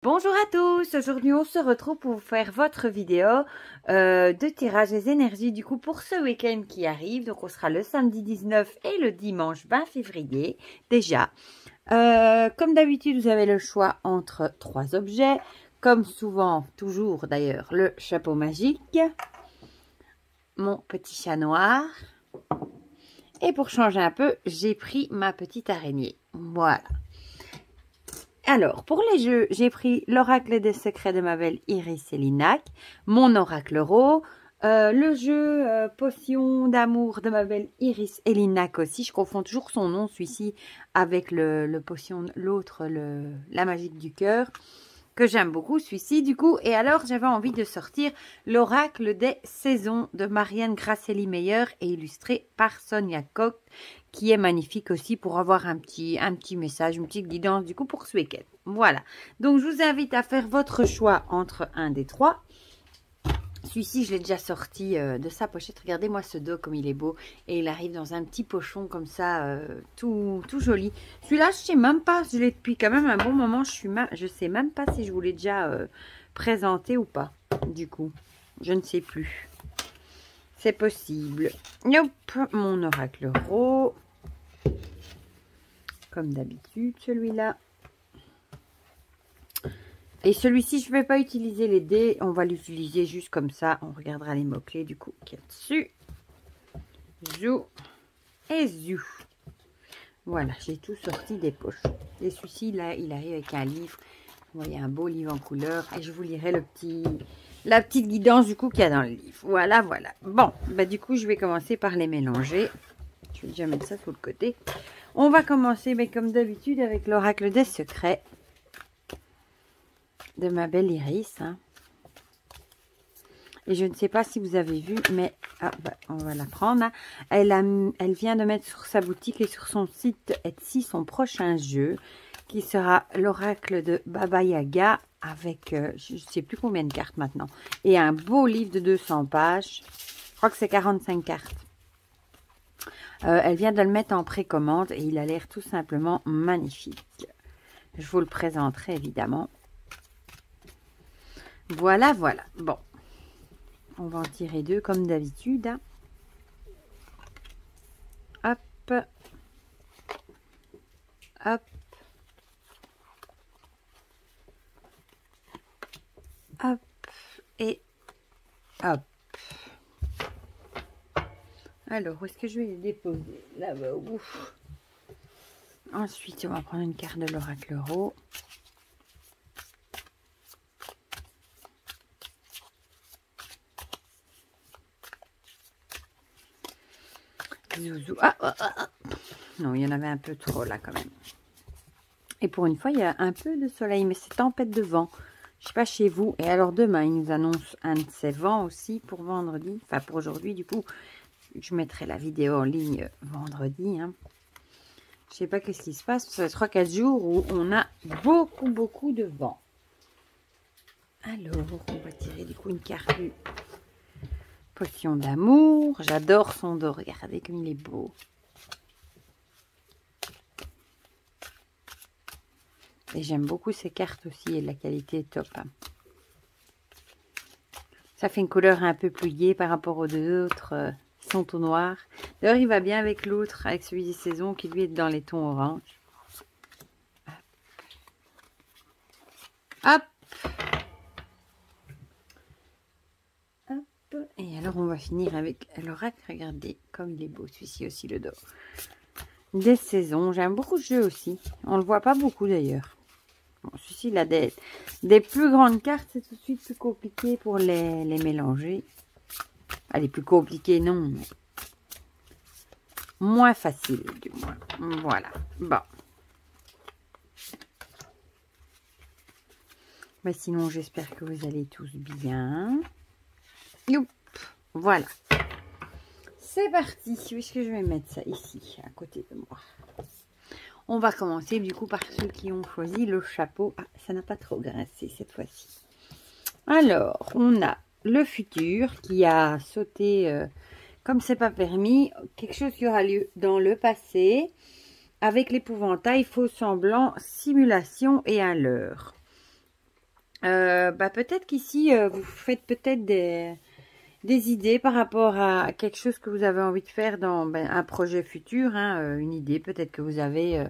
Bonjour à tous, aujourd'hui on se retrouve pour vous faire votre vidéo de tirage des énergies du coup pour ce week-end qui arrive. Donc on sera le samedi 19 et le dimanche 20 février déjà. Comme d'habitude vous avez le choix entre 3 objets, comme souvent, toujours d'ailleurs, le chapeau magique, mon petit chat noir et pour changer un peu j'ai pris ma petite araignée, voilà. Alors, pour les jeux, j'ai pris l'oracle des secrets de ma belle Iris Elinac, mon oracle Ro, le jeu potion d'amour de ma belle Iris Elinac aussi. Je confonds toujours son nom, celui-ci, avec le potion, l'autre, la magique du cœur, que j'aime beaucoup, celui-ci du coup. Et alors, j'avais envie de sortir l'oracle des saisons de Marianne Grasselli-Meyer et illustré par Sonia Koch, qui est magnifique aussi pour avoir un petit message, une petite guidance du coup pour ce week-end. Voilà, donc je vous invite à faire votre choix entre un des trois. Celui-ci, je l'ai déjà sorti de sa pochette. Regardez-moi ce dos comme il est beau. Et il arrive dans un petit pochon comme ça, tout joli. Celui-là, je sais même pas, je l'ai depuis quand même un bon moment. Je sais même pas si je vous l'ai déjà présenté ou pas. Du coup, je ne sais plus. C'est possible. Hop, mon oracle Ro. Comme d'habitude, celui-là. Et celui-ci, je ne vais pas utiliser les dés. On va l'utiliser juste comme ça. On regardera les mots-clés du coup qu'il y a dessus. Zou et zou. Voilà, j'ai tout sorti des poches. Et celui-ci, là, il arrive avec un livre. Vous voyez, un beau livre en couleur. Et je vous lirai la petite guidance du coup qu'il y a dans le livre. Voilà, voilà. Bon, bah du coup, je vais commencer par les mélanger. Je vais déjà mettre ça sur le côté. On va commencer, mais comme d'habitude, avec l'oracle des secrets de ma belle Iris. Hein. Et je ne sais pas si vous avez vu, mais on va la prendre. Hein. Elle vient de mettre sur sa boutique et sur son site Etsy son prochain jeu, qui sera l'oracle de Baba Yaga, avec je ne sais plus combien de cartes maintenant. Et un beau livre de 200 pages. Je crois que c'est 45 cartes. Elle vient de le mettre en précommande et il a l'air tout simplement magnifique. Je vous le présenterai évidemment. Voilà, voilà. Bon, on va en tirer deux comme d'habitude. Hein. Hop. Hop. Hop. Et hop. Alors, où est-ce que je vais les déposer? Là-bas, ouf. Ensuite, on va prendre une carte de l'oracle Ro. Zouzou. Non, il y en avait un peu trop là quand même. Et pour une fois, il y a un peu de soleil, mais c'est tempête de vent. Je ne sais pas chez vous. Et alors demain, il nous annonce un de ces vents aussi pour vendredi. Enfin, pour aujourd'hui, du coup, je mettrai la vidéo en ligne vendredi. Hein. Je ne sais pas qu'est-ce qui se passe. Ça fait 3-4 jours où on a beaucoup de vent. Alors, on va tirer du coup une carte. Potion d'amour. J'adore son dos. Regardez comme il est beau. Et j'aime beaucoup ces cartes aussi. Et la qualité est top. Hein. Ça fait une couleur un peu plus gaie par rapport aux deux autres qui sont tout noirs. D'ailleurs, il va bien avec l'autre, avec celui des saisons qui lui est dans les tons orange. Hop. Et alors, on va finir avec l'oracle. Regardez comme il est beau, celui-ci aussi, le dos. Des saisons. J'aime beaucoup ce jeu aussi. On ne le voit pas beaucoup d'ailleurs. Bon, celui-ci, il a des plus grandes cartes. C'est tout de suite plus compliqué pour les mélanger. Ah, les plus compliquées, non. Mais moins facile, du moins. Voilà. Bon. Mais sinon, j'espère que vous allez tous bien. Youp. Voilà. C'est parti. Où est-ce que je vais mettre ça? Ici, à côté de moi. On va commencer du coup par ceux qui ont choisi le chapeau. Ah, ça n'a pas trop grincé cette fois-ci. Alors, on a le futur qui a sauté, comme c'est pas permis, quelque chose qui aura lieu dans le passé, avec l'épouvantail, faux semblant, simulation et un leurre. Peut-être qu'ici, vous faites peut-être des idées par rapport à quelque chose que vous avez envie de faire dans un projet futur, hein, une idée peut-être que vous avez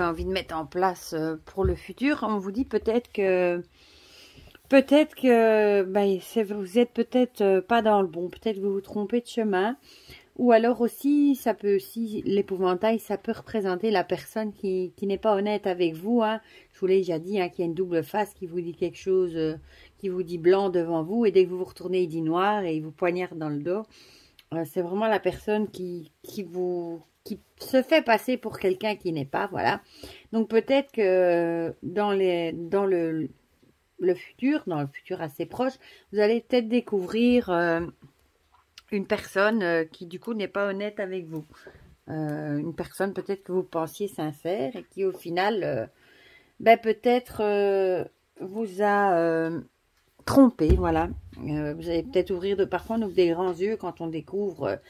envie de mettre en place pour le futur. On vous dit peut-être que vous êtes peut-être pas dans le bon, peut-être que vous vous trompez de chemin. Ou alors aussi, ça peut aussi, l'épouvantail, ça peut représenter la personne qui n'est pas honnête avec vous. Hein. Je vous l'ai déjà dit, hein, qu'il y a une double face qui vous dit quelque chose, qui vous dit blanc devant vous. Et dès que vous vous retournez, il dit noir et il vous poignarde dans le dos. C'est vraiment la personne qui se fait passer pour quelqu'un qui n'est pas. Voilà. Donc peut-être que dans le futur assez proche, vous allez peut-être découvrir... une personne qui du coup n'est pas honnête avec vous. Une personne peut-être que vous pensiez sincère et qui au final peut-être vous a trompé. Voilà. Vous allez peut-être ouvrir parfois on ouvre des grands yeux quand on découvre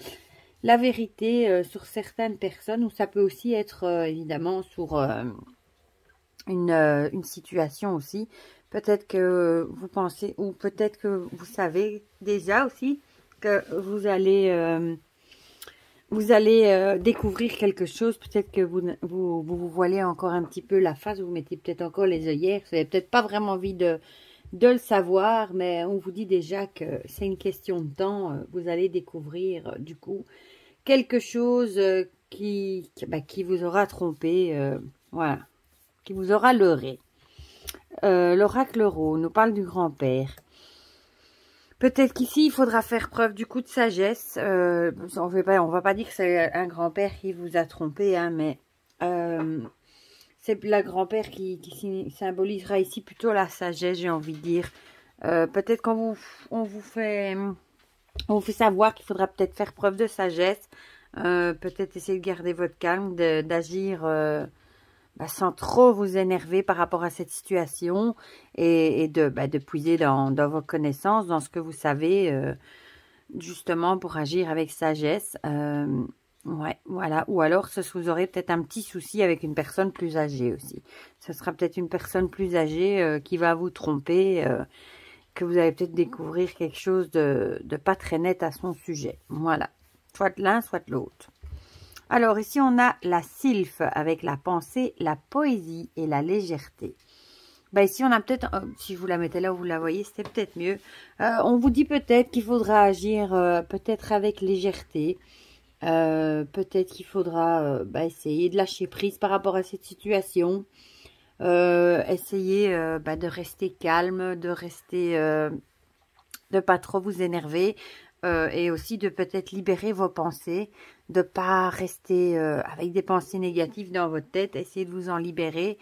la vérité sur certaines personnes, ou ça peut aussi être évidemment sur une situation aussi. Peut-être que vous pensez, ou peut-être que vous savez déjà aussi que vous allez découvrir quelque chose. Peut-être que vous voilez encore un petit peu la face, vous mettez peut-être encore les œillères, vous n'avez peut-être pas vraiment envie de le savoir, mais on vous dit déjà que c'est une question de temps. Vous allez découvrir du coup quelque chose qui vous aura trompé, voilà, qui vous aura leurré. L'oracle Rho nous parle du grand-père. Peut-être qu'ici, il faudra faire preuve du coup de sagesse. On va pas dire que c'est un grand-père qui vous a trompé, hein, mais c'est la grand-père qui symbolisera ici plutôt la sagesse, j'ai envie de dire. Peut-être qu'on vous fait savoir qu'il faudra peut-être faire preuve de sagesse. Peut-être essayer de garder votre calme, d'agir... sans trop vous énerver par rapport à cette situation et de puiser dans vos connaissances, dans ce que vous savez, justement pour agir avec sagesse. Ouais, voilà. Ou alors, vous aurez peut-être un petit souci avec une personne plus âgée aussi. Ce sera peut-être une personne plus âgée qui va vous tromper, que vous allez peut-être découvrir quelque chose de pas très net à son sujet. Voilà. Soit l'un, soit l'autre. Alors, ici, on a la sylphe avec la pensée, la poésie et la légèreté. Ici, on a peut-être, si vous la mettez là où vous la voyez, c'était peut-être mieux. On vous dit peut-être qu'il faudra agir peut-être avec légèreté. Peut-être qu'il faudra essayer de lâcher prise par rapport à cette situation. Essayer de rester calme, de rester... de pas trop vous énerver. Et aussi de peut-être libérer vos pensées, de pas rester avec des pensées négatives dans votre tête, essayez de vous en libérer,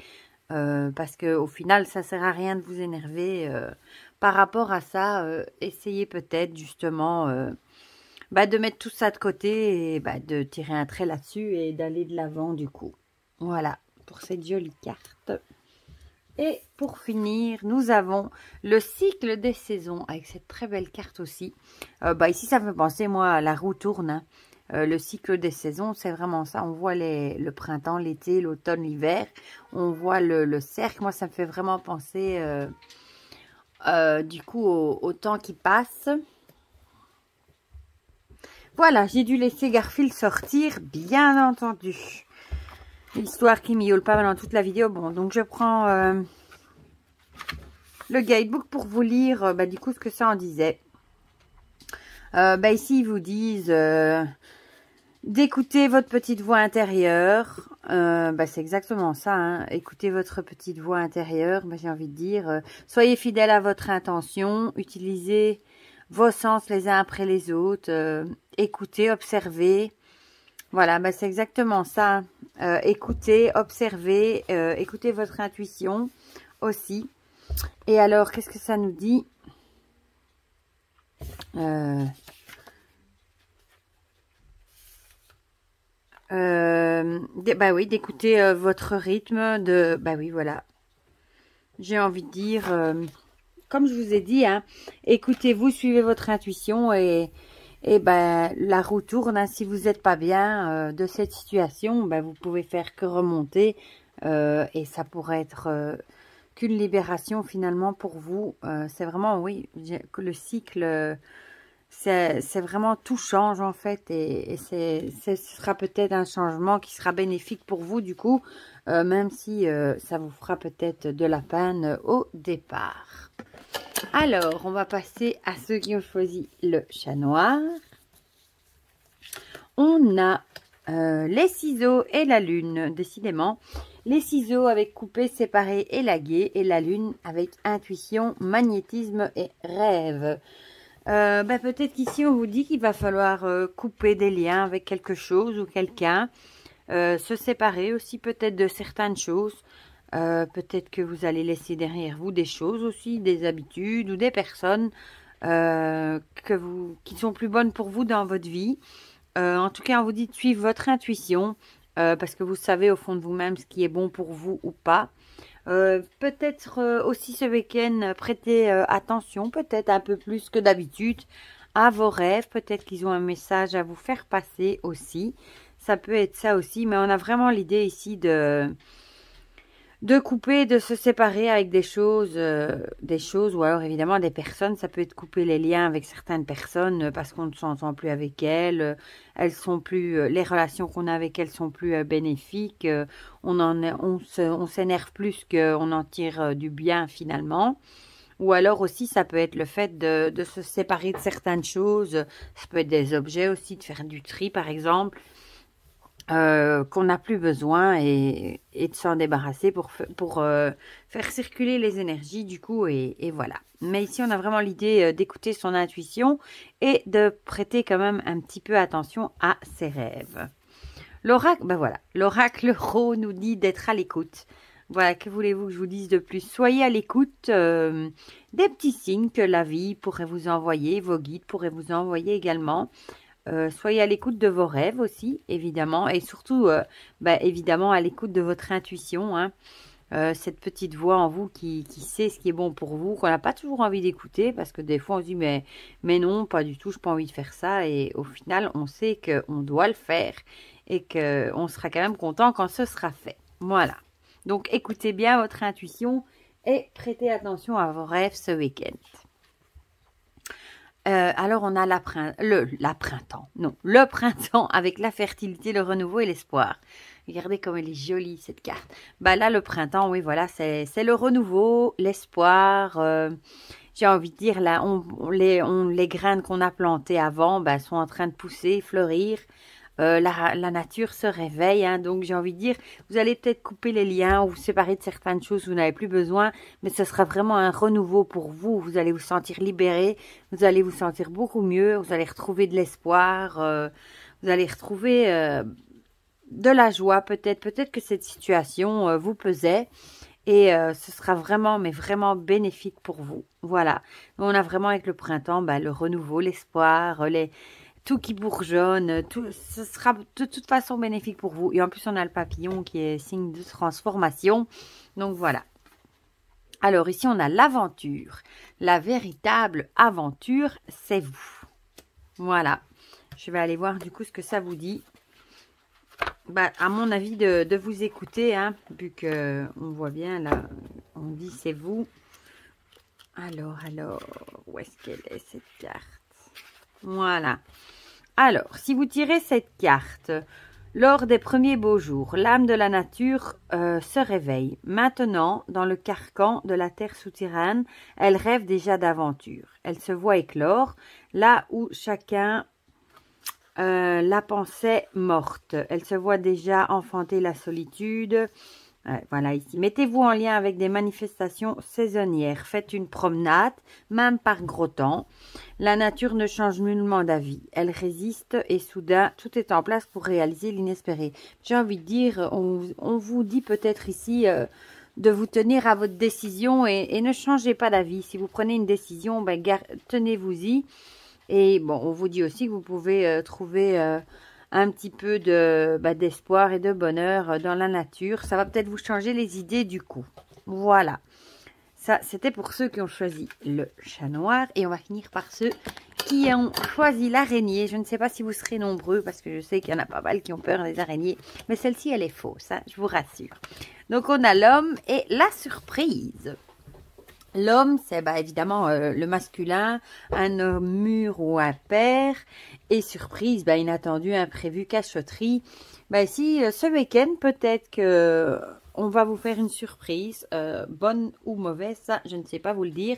parce que au final ça sert à rien de vous énerver par rapport à ça. Essayez peut-être justement de mettre tout ça de côté et de tirer un trait là-dessus et d'aller de l'avant du coup. Voilà pour cette jolie carte. Et pour finir, nous avons le cycle des saisons avec cette très belle carte aussi. Ici, ça me fait penser, moi, à la roue tourne. Hein. Le cycle des saisons, c'est vraiment ça. On voit le printemps, l'été, l'automne, l'hiver. On voit le cercle. Moi, ça me fait vraiment penser, du coup, au temps qui passe. Voilà, j'ai dû laisser Garfield sortir, bien entendu. L'histoire qui miaule pas mal dans toute la vidéo. Bon, donc je prends le guidebook pour vous lire du coup ce que ça en disait. Ici, ils vous disent d'écouter votre petite voix intérieure. C'est exactement ça. Hein. Écoutez votre petite voix intérieure. J'ai envie de dire, soyez fidèle à votre intention. Utilisez vos sens les uns après les autres. Écoutez, observez. Voilà, c'est exactement ça. Écoutez, observez, écoutez votre intuition aussi. Et alors, qu'est-ce que ça nous dit? Oui, d'écouter votre rythme. Oui, voilà. J'ai envie de dire, comme je vous ai dit, hein, écoutez-vous, suivez votre intuition et la roue tourne. Hein, si vous n'êtes pas bien de cette situation, vous pouvez faire que remonter et ça pourrait être qu'une libération finalement pour vous. C'est vraiment, oui, que le cycle, c'est vraiment tout change en fait. Et ce sera peut-être un changement qui sera bénéfique pour vous du coup, même si ça vous fera peut-être de la peine au départ. Alors, on va passer à ceux qui ont choisi le chat noir. On a les ciseaux et la lune, décidément. Les ciseaux avec coupé, séparé, élagué. Et la lune avec intuition, magnétisme et rêve. Peut-être qu'ici, on vous dit qu'il va falloir couper des liens avec quelque chose ou quelqu'un. Se séparer aussi peut-être de certaines choses. Peut-être que vous allez laisser derrière vous des choses aussi, des habitudes ou des personnes qui sont plus bonnes pour vous dans votre vie. En tout cas, on vous dit de suivre votre intuition parce que vous savez au fond de vous-même ce qui est bon pour vous ou pas. Peut-être aussi ce week-end, prêtez attention, peut-être un peu plus que d'habitude, à vos rêves. Peut-être qu'ils ont un message à vous faire passer aussi. Ça peut être ça aussi, mais on a vraiment l'idée ici de couper, de se séparer avec des choses ou alors évidemment des personnes. Ça peut être couper les liens avec certaines personnes parce qu'on ne s'entend plus avec elles. Elles sont plus, les relations qu'on a avec elles sont plus bénéfiques. On s'énerve plus qu'on en tire du bien finalement. Ou alors aussi, ça peut être le fait de se séparer de certaines choses. Ça peut être des objets aussi, de faire du tri par exemple. Qu'on n'a plus besoin et de s'en débarrasser pour faire circuler les énergies du coup et voilà. Mais ici on a vraiment l'idée d'écouter son intuition et de prêter quand même un petit peu attention à ses rêves. L'oracle, voilà, l'oracle Ro nous dit d'être à l'écoute. Voilà, que voulez-vous que je vous dise de plus? Soyez à l'écoute des petits signes que la vie pourrait vous envoyer, vos guides pourraient vous envoyer également. Soyez à l'écoute de vos rêves aussi, évidemment, et surtout, évidemment, à l'écoute de votre intuition, hein. Cette petite voix en vous qui sait ce qui est bon pour vous, qu'on n'a pas toujours envie d'écouter, parce que des fois on se dit, mais non, pas du tout, je n'ai pas envie de faire ça, et au final, on sait qu'on doit le faire, et qu'on sera quand même content quand ce sera fait. Voilà. Donc, écoutez bien votre intuition, et prêtez attention à vos rêves ce week-end. Alors, on a le printemps avec la fertilité, le renouveau et l'espoir. Regardez comme elle est jolie, cette carte. Là, le printemps, oui, voilà, c'est le renouveau, l'espoir. J'ai envie de dire, là, les graines qu'on a plantées avant sont en train de pousser, fleurir. La nature se réveille, hein, donc j'ai envie de dire, vous allez peut-être couper les liens ou vous séparer de certaines choses où vous n'avez plus besoin, mais ce sera vraiment un renouveau pour vous. Vous allez vous sentir libéré, vous allez vous sentir beaucoup mieux, vous allez retrouver de l'espoir, vous allez retrouver de la joie peut-être que cette situation vous pesait. Et ce sera vraiment, mais vraiment bénéfique pour vous. Voilà. On a vraiment avec le printemps, le renouveau, l'espoir, tout qui bourgeonne, ce sera de toute façon bénéfique pour vous. Et en plus, on a le papillon qui est signe de transformation. Donc, voilà. Alors, ici, on a l'aventure. La véritable aventure, c'est vous. Voilà. Je vais aller voir du coup ce que ça vous dit. À mon avis, de vous écouter, hein, vu qu'on voit bien, là, on dit c'est vous. Alors, où est-ce qu'elle est, cette carte? Voilà. Alors, si vous tirez cette carte, lors des premiers beaux jours, l'âme de la nature se réveille. Maintenant, dans le carcan de la terre souterraine, elle rêve déjà d'aventure. Elle se voit éclore, là où chacun la pensait morte. Elle se voit déjà enfanter la solitude. Voilà ici. Mettez-vous en lien avec des manifestations saisonnières. Faites une promenade, même par gros temps. La nature ne change nullement d'avis. Elle résiste et soudain, tout est en place pour réaliser l'inespéré. J'ai envie de dire, on vous dit peut-être ici de vous tenir à votre décision et ne changez pas d'avis. Si vous prenez une décision, tenez-vous-y. Et bon, on vous dit aussi que vous pouvez trouver un petit peu d'espoir et de bonheur dans la nature. Ça va peut-être vous changer les idées du coup. Voilà. Ça, c'était pour ceux qui ont choisi le chat noir. Et on va finir par ceux qui ont choisi l'araignée, je ne sais pas si vous serez nombreux, parce que je sais qu'il y en a pas mal qui ont peur des araignées, mais celle-ci, elle est fausse, hein, je vous rassure. Donc, on a l'homme et la surprise. L'homme, c'est évidemment le masculin, un homme mûr ou un père. Et surprise, inattendu, imprévu, cachotterie. Ici, ce week-end, peut-être que on va vous faire une surprise, bonne ou mauvaise, ça, je ne sais pas vous le dire.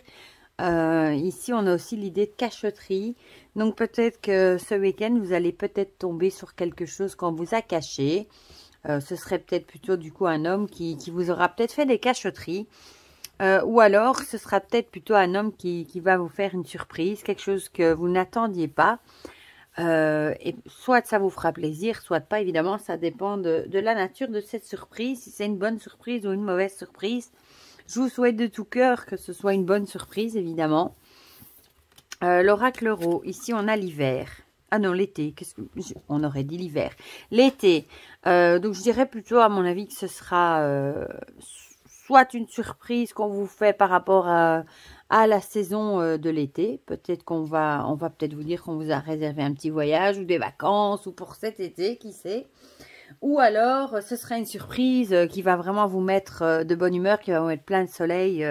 Ici, on a aussi l'idée de cachotterie. Donc, peut-être que ce week-end, vous allez peut-être tomber sur quelque chose qu'on vous a caché. Ce serait peut-être plutôt, du coup, un homme qui vous aura peut-être fait des cachotteries. Ou alors, ce sera peut-être plutôt un homme qui va vous faire une surprise, quelque chose que vous n'attendiez pas. Et soit ça vous fera plaisir, soit pas, évidemment, ça dépend de la nature de cette surprise. Si c'est une bonne surprise ou une mauvaise surprise, je vous souhaite de tout cœur que ce soit une bonne surprise, évidemment. L'oracle euro, ici on a l'hiver. Ah non, l'été, on aurait dit l'hiver. L'été, donc je dirais plutôt à mon avis que ce sera soit une surprise qu'on vous fait par rapport à la saison de l'été. Peut-être on va peut-être vous dire qu'on vous a réservé un petit voyage ou des vacances ou pour cet été, qui sait. Ou alors, ce sera une surprise qui va vraiment vous mettre de bonne humeur, qui va vous mettre plein de soleil.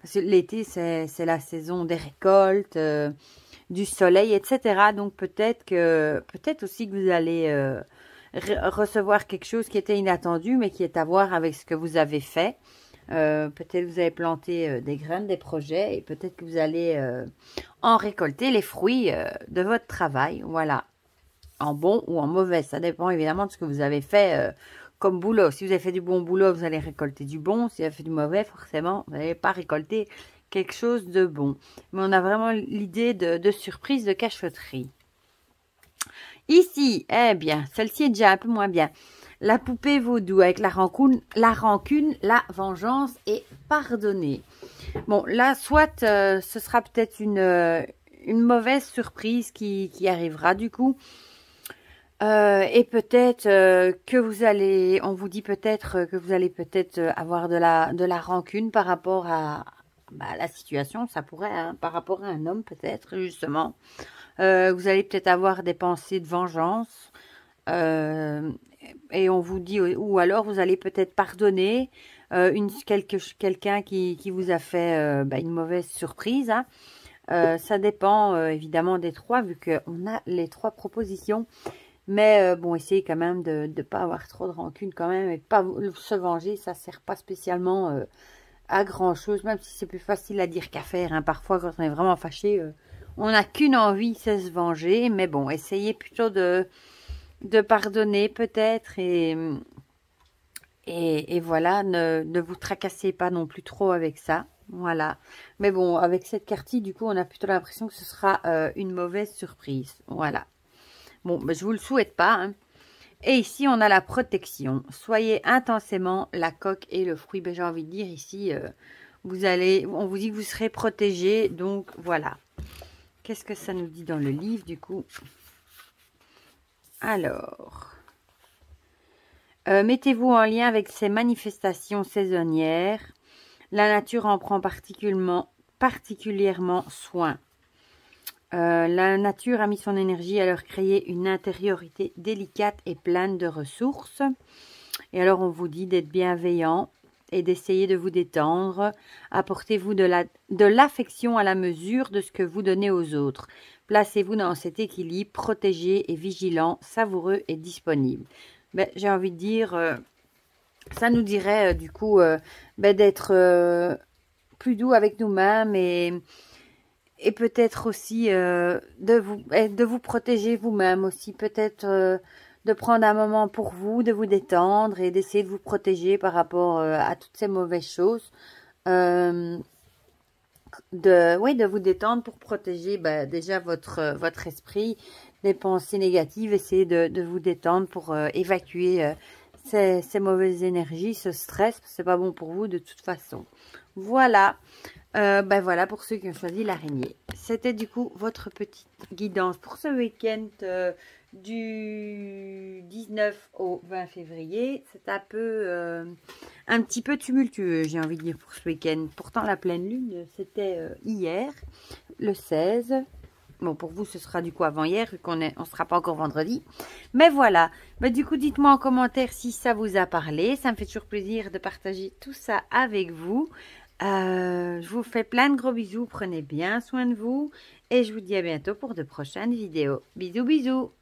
Parce que l'été, c'est la saison des récoltes, du soleil, etc. Donc, peut-être aussi que vous allez recevoir quelque chose qui était inattendu, mais qui est à voir avec ce que vous avez fait. Peut-être que vous avez planté des graines, des projets, et peut-être que vous allez en récolter les fruits de votre travail. Voilà. En bon ou en mauvais, ça dépend évidemment de ce que vous avez fait comme boulot. Si vous avez fait du bon boulot, vous allez récolter du bon. Si vous avez fait du mauvais, forcément, vous n'allez pas récolter quelque chose de bon. Mais on a vraiment l'idée de surprise, de cachotterie. Ici, eh bien, celle-ci est déjà un peu moins bien. La poupée vaudou avec la rancune, la vengeance et pardonner. Bon, là, soit ce sera peut-être une mauvaise surprise qui arrivera du coup. Et peut-être que vous allez, on vous dit peut-être que vous allez peut-être avoir de la rancune par rapport à la situation, ça pourrait, hein, par rapport à un homme peut-être, justement. Vous allez peut-être avoir des pensées de vengeance. Et on vous dit, ou alors vous allez peut-être pardonner quelqu'un qui vous a fait une mauvaise surprise. Hein. Ça dépend évidemment des trois, vu qu'on a les trois propositions. Mais bon, essayez quand même de ne pas avoir trop de rancune quand même et de pas se venger. Ça ne sert pas spécialement à grand chose, même si c'est plus facile à dire qu'à faire. Hein. Parfois, quand on est vraiment fâché, on n'a qu'une envie, c'est se venger. Mais bon, essayez plutôt de pardonner peut-être et voilà, ne vous tracassez pas non plus trop avec ça. Voilà. Mais bon, avec cette carte-ci, du coup, on a plutôt l'impression que ce sera une mauvaise surprise. Voilà. Bon, je vous le souhaite pas. Hein. Et ici, on a la protection. Soyez intensément la coque et le fruit. J'ai envie de dire ici, on vous dit que vous serez protégé. Donc, voilà. Qu'est-ce que ça nous dit dans le livre, du coup? Alors, mettez-vous en lien avec ces manifestations saisonnières. La nature en prend particulièrement soin. La nature a mis son énergie à leur créer une intériorité délicate et pleine de ressources. Et alors on vous dit d'être bienveillant et d'essayer de vous détendre. Apportez-vous de l'affection à la mesure de ce que vous donnez aux autres. Placez-vous dans cet équilibre, protégé et vigilant, savoureux et disponible. J'ai envie de dire, ça nous dirait du coup d'être plus doux avec nous-mêmes et peut-être aussi de vous protéger vous-même aussi, peut-être de prendre un moment pour vous, de vous détendre et d'essayer de vous protéger par rapport à toutes ces mauvaises choses. De vous détendre pour protéger déjà votre esprit des pensées négatives. Essayez de vous détendre pour évacuer ces mauvaises énergies, ce stress, c'est pas bon pour vous de toute façon. Voilà. Voilà pour ceux qui ont choisi l'araignée. C'était du coup votre petite guidance pour ce week-end du 19 au 20 février. C'est un petit peu tumultueux, j'ai envie de dire, pour ce week-end. Pourtant, la pleine lune, c'était hier, le 16. Bon, pour vous, ce sera du coup avant hier, vu qu'on on sera pas encore vendredi. Mais voilà. Bah, du coup, dites-moi en commentaire si ça vous a parlé. Ça me fait toujours plaisir de partager tout ça avec vous. Je vous fais plein de gros bisous. Prenez bien soin de vous. Et je vous dis à bientôt pour de prochaines vidéos. Bisous, bisous.